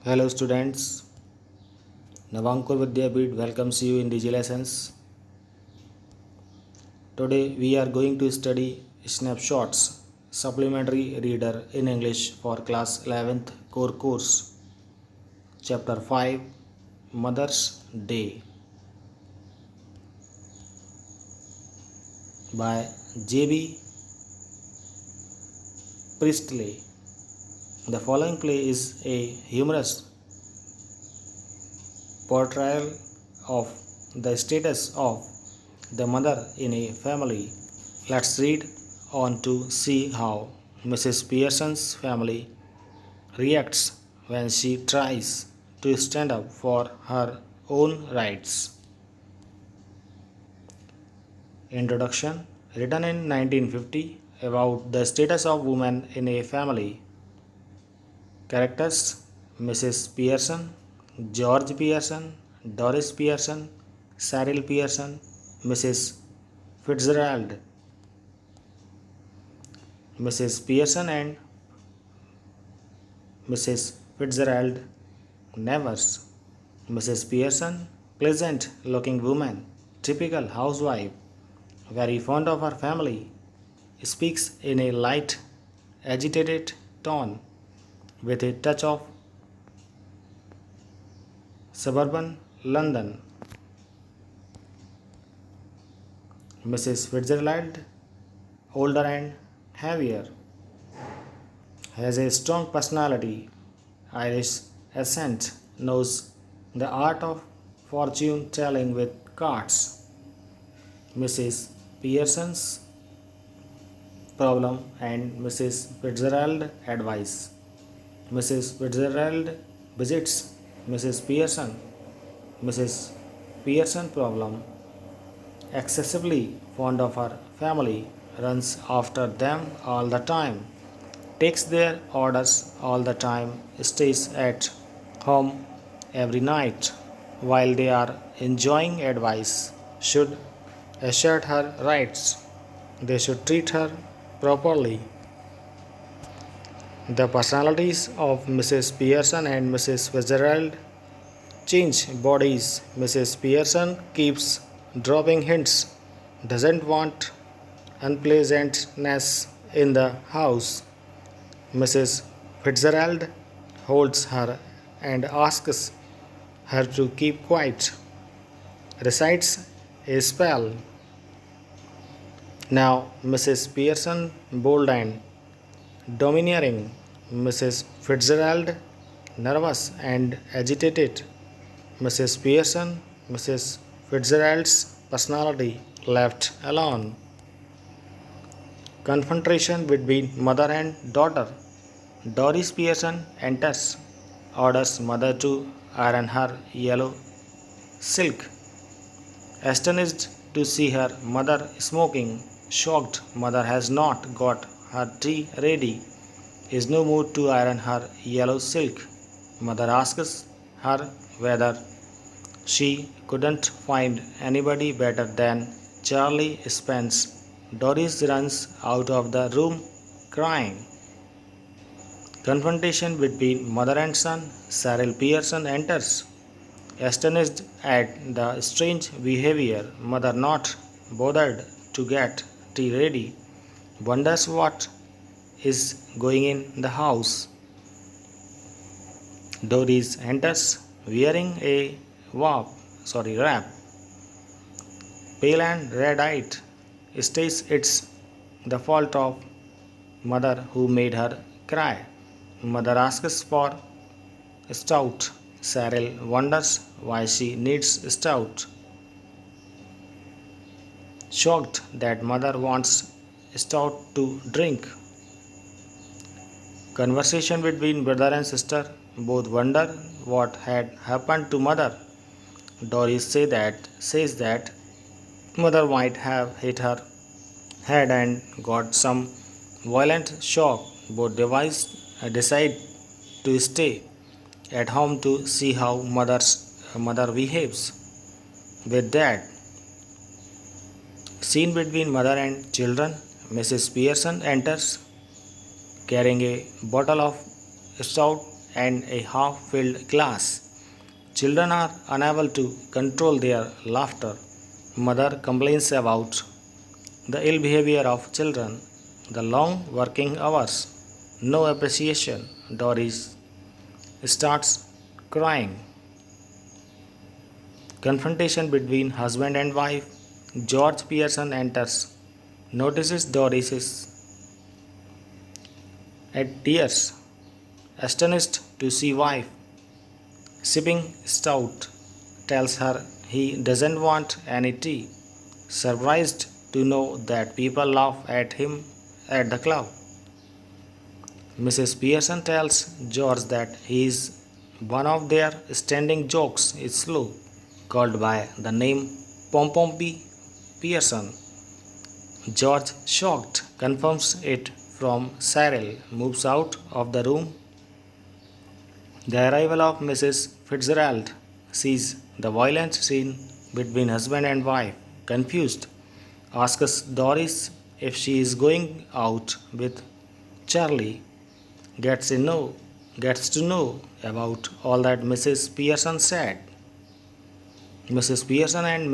Hello students, Navankur Vidyapeeth welcomes you in Digi Lessons. Today we are going to study Snapshots, Supplementary Reader in English for class 11th core course. Chapter 5, Mother's Day by J.B. Priestley. The following play is a humorous portrayal of the status of the mother in a family. Let's read on to see how Mrs. Pearson's family reacts when she tries to stand up for her own rights. Introduction. Written in 1950 about the status of women in a family. Characters: Mrs. Pearson, George Pearson, Doris Pearson, Cyril Pearson, Mrs. Fitzgerald. Mrs. Pearson and Mrs. Fitzgerald neighbors. Mrs. Pearson, pleasant looking woman, typical housewife, very fond of her family, speaks in a light, agitated tone with a touch of suburban London. Mrs. Fitzgerald, older and heavier, has a strong personality, Irish accent, knows the art of fortune telling with cards. Mrs. Pearson's problem and Mrs. Fitzgerald advice. Mrs. Fitzgerald visits Mrs. Pearson. Mrs. Pearson problem, excessively fond of her family, runs after them all the time, takes their orders all the time, stays at home every night while they are enjoying advice, should assert her rights, they should treat her properly. The personalities of Mrs. Pearson and Mrs. Fitzgerald change bodies. Mrs. Pearson keeps dropping hints, doesn't want unpleasantness in the house. Mrs. Fitzgerald holds her and asks her to keep quiet, recites a spell. Now, Mrs. Pearson, bold and domineering, Mrs. Fitzgerald, nervous and agitated. Mrs. Pearson, Mrs. Fitzgerald's personality left alone. Confrontation between mother and daughter. Doris Pearson enters, orders mother to iron her yellow silk. Astonished to see her mother smoking, shocked mother has not got her tea ready, is no mood to iron her yellow silk. Mother asks her whether she couldn't find anybody better than Charlie Spence. Doris runs out of the room crying. Confrontation between mother and son. Cyril Pearson enters, astonished at the strange behavior. Mother, not bothered to get tea ready, wonders what is going in the house. Doris enters, wearing a wrap, pale and red-eyed, says it's the fault of mother who made her cry. Mother asks for stout. Cyril wonders why she needs stout. Shocked that mother wants stout to drink. Conversation between brother and sister. Both wonder what had happened to mother. Doris says that mother might have hit her head and got some violent shock. Both decide to stay at home to see how mother behaves. With that, scene between mother and children. Mrs. Pearson enters, carrying a bottle of stout and a half filled glass. Children are unable to control their laughter. Mother complains about the ill behavior of children, the long working hours, no appreciation. Doris starts crying. Confrontation between husband and wife. George Pearson enters, notices Doris is at tears, astonished to see wife sipping stout, tells her he doesn't want any tea, surprised to know that people laugh at him at the club. Mrs. Pearson tells George that he is one of their standing jokes is slow, called by the name Pompey Pearson. George, shocked, confirms it from Cyril, moves out of the room. The arrival of Mrs. Fitzgerald sees the violent scene between husband and wife. Confused, asks Doris if she is going out with Charlie. Gets to know about all that Mrs. Pearson said. Mrs. Pearson and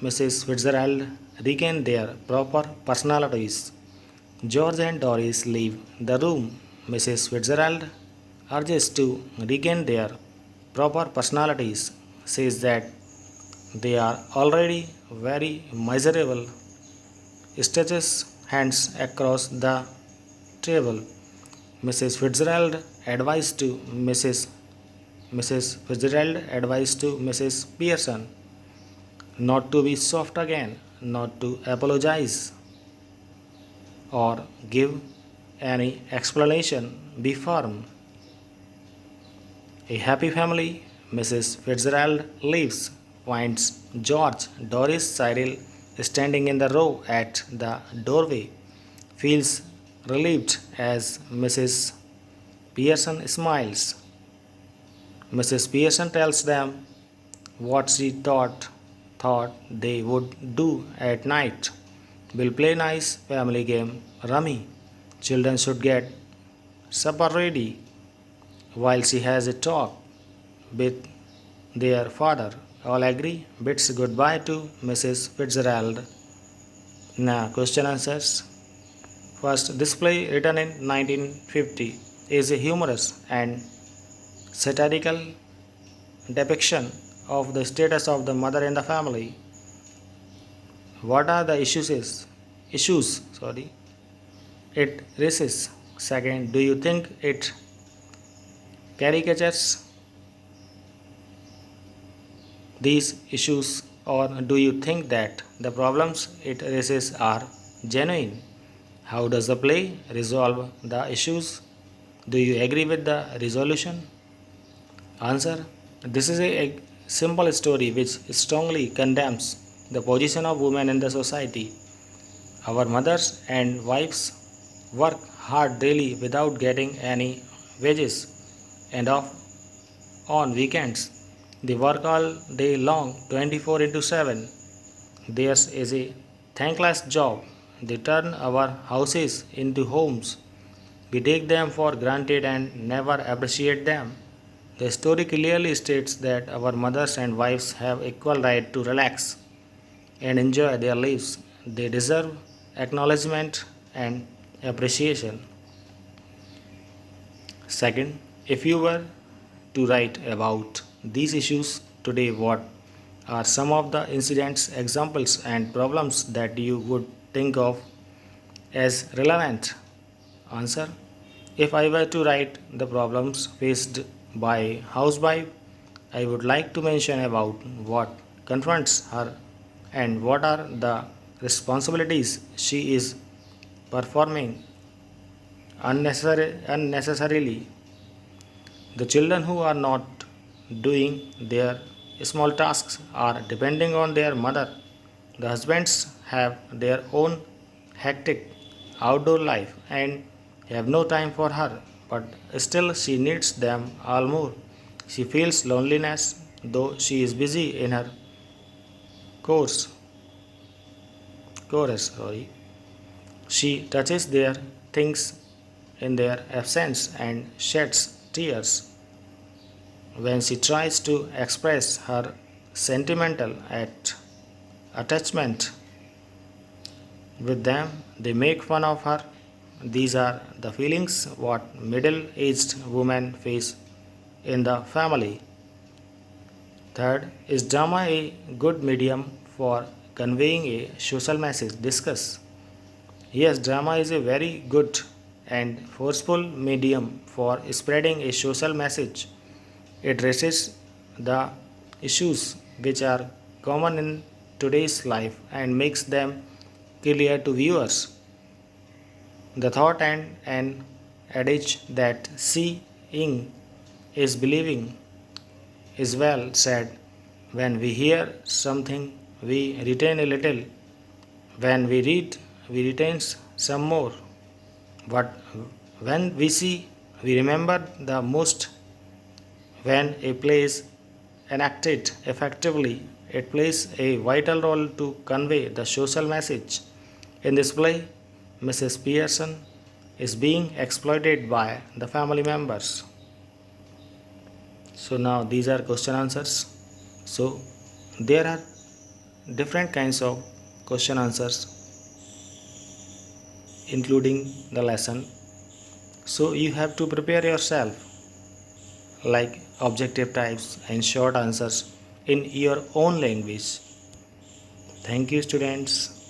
Mrs. Fitzgerald regain their proper personalities. George and Doris leave the room. Mrs. Fitzgerald urges to regain their proper personalities, says that they are already very miserable, stretches hands across the table. Mrs. Fitzgerald advised to Mrs. Fitzgerald advised to Mrs. Pearson not to be soft again, not to apologize or give any explanation, be firm. A happy family, Mrs. Fitzgerald leaves, finds George, Doris, Cyril standing in the row at the doorway, feels relieved as Mrs. Pearson smiles. Mrs. Pearson tells them what she thought they would do at night. We'll play nice family game, Rummy. Children should get supper ready while she has a talk with their father. All agree, bids goodbye to Mrs. Fitzgerald. Now, question answers. First, this play, written in 1950, is a humorous and satirical depiction of the status of the mother in the family. What are the issues it raises? Second, do you think it caricatures these issues, or do you think that the problems it raises are genuine? How does the play resolve the issues? Do you agree with the resolution? Answer. This is a simple story which strongly condemns the position of women in the society. Our mothers and wives work hard daily without getting any wages, and off on weekends. They work all day long, 24 into 7. Theirs is a thankless job. They turn our houses into homes. We take them for granted and never appreciate them. The story clearly states that our mothers and wives have equal right to relax and enjoy their lives. They deserve acknowledgement and appreciation. Second, if you were to write about these issues today, what are some of the incidents, examples, and problems that you would think of as relevant? Answer. If I were to write the problems faced by housewife, I would like to mention about what confronts her and what are the responsibilities she is performing unnecessarily. The children who are not doing their small tasks are depending on their mother. The husbands have their own hectic outdoor life and have no time for her, but still she needs them all more. She feels loneliness though she is busy in her course. Chorus, sorry. She touches their things in their absence and sheds tears when she tries to express her sentimental attachment with them. They make fun of her. These are the feelings what middle-aged women face in the family. Third, is drama a good medium for conveying a social message? Discuss. Yes, drama is a very good and forceful medium for spreading a social message. It raises the issues which are common in today's life and makes them clear to viewers. The thought and an adage that seeing is believing is well said. When we hear something, we retain a little. When we read, we retain some more. But when we see, we remember the most. When a play is enacted effectively, it plays a vital role to convey the social message. In this play, Mrs. Pearson is being exploited by the family members. So now these are question answers. So there are different kinds of question answers including the lesson. So you have to prepare yourself like objective types and short answers in your own language. Thank you, students.